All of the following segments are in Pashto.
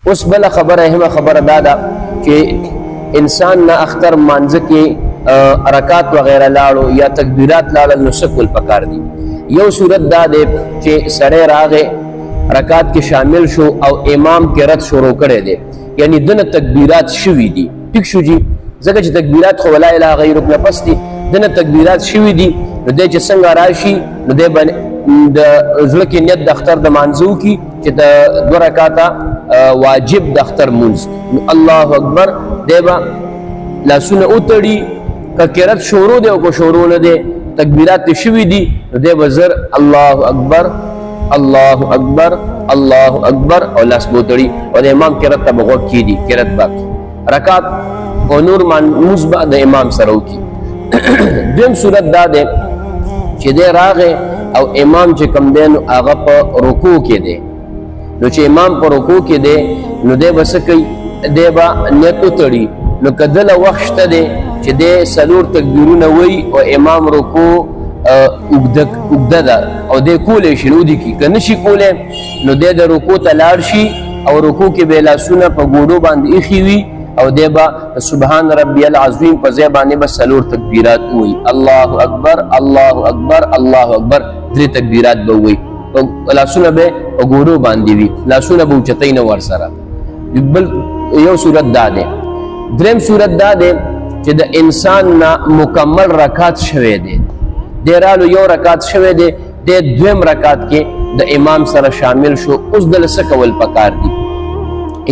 اوس بل خبره اهمه خبره دا چې انسان نه اختر مانځه کې حرکات وغیرہ لاړو یا تکبیرات لاړل نو سکول پکار دي. یو صورت دا دی چې سړی راغې حرکات کې شامل شو او امام قرات شروع کړی دی، یعنی دنه تکبیرات شوي دي. ټیک شو جی، ځکه چې تکبیرات خو لا اله غیر الله پس دي، دنه تکبیرات شوي دي، نو دی چې څنګه راشي نو دی د زړه کې نیت د اختر د مانځو کې چې د 2 رکعاته واجب د اختر مونځ، الله اکبر دی به لاسونه وتړي، که قرات شروع دی او که شروع نه دی تکبیرات شوي دي نو دی به زر الله اکبر الله اکبر الله اکبر او لاس بوتړي او د امام قرات ته بغوږ کیدي، قرات با رکعات او نور مانځ به د امام سره وکي. دویم صورت دا دی چې دی راغې او امام چې کم دی نو هغه په رکوع کې دی، نو چې امام په رکوع کې دی نو دی به څه کوي، دی به نیت وتړي. نو که دله وخت شته دی چې دی 4 تکبیرونه وایي او امام رکوع اوږده ده او دی کولی شي نو ودې کي، که نشي کولی نو دی د رکوع ته لاړ شي او رکوع کې به لاسونه په ګوډو باندې ایښي وي او دی به سبحان ربی العظیم په ځای باندې به 4 تکبیرات وایي، الله اکبر الله اکبر الله اکبر 3 تکبیرات به وایي، لاسونه به په ګوډو باندې وي، لاسونه به اوچتای نه ورسره. بل یو صورت دا دی. دریم صورت دا دی چې د انسان نه مکمل رکعت شوی دی، دی رالو یو رکعت شوی دی، دی دویم رکعت کې د امام سره شامل شو. اوس دله څه کول پکار دي؟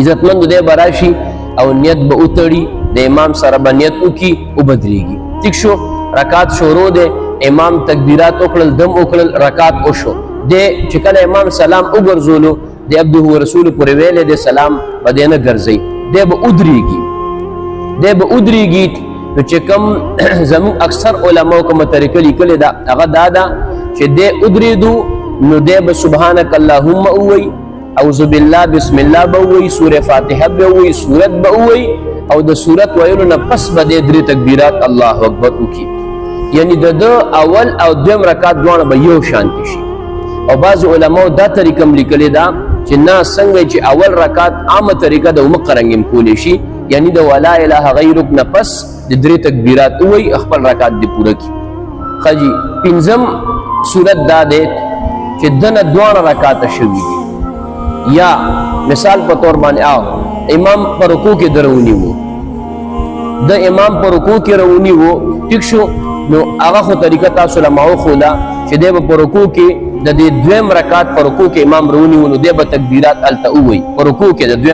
عزتمند دی به راشي او نیت به وتړي، د امام سره به نیت وکړي او بدرېږي. ټیک شو، رکعت شروع دی، امام تکبیرات وکړل، دم وکړل، رکعت وشو. دی چې کله امام سلام وګرځولو دی عبده ورسول پورې ویلې دی سلام به دی نه ګرځئ، دی به ودرېږي، دی به ودرېږي. نو چې کوم زموږ اکثر علماو کومه طریقه لیکلې ده هغه دا ده چې دی ودرېدو نو دی به سبحانک اللهم ووایي، اعوذ بالله بسم الله به ووایي، سوره فاتحه به ووایي، سورت به ووایي او د سورت ویلو نه پس به دی 3 تکبیرات الله اکبر وکړي، یعنی د اول او دویم رکعت دواړه به یو شانتي شي. او بعض علماو دا طریقه هم لیکلې ده چې نه څنګه چې اول رکعت عامه طریقه د مقرنګ هم کولی شي، یعنی د ولا اله غیرک نه پس د 3 تکبیرات وایي خپل رکعت دی پوره کړي. خجی پنځم صورت دا دی چې دنه 2 رکعات شوي دي، یا مثال په تور باندې امام پر رکوع کې درونی وو، د امام پر رکوع کې رونی وو، ټیک شو، نو هغه خو طریقه تاسو له ماو خولا چې دی په رکوع کې د دې دویم رکعت پر رکوع کې امام رونی وو، نو دی به تکبیرات الته وایي پر رکوع کې د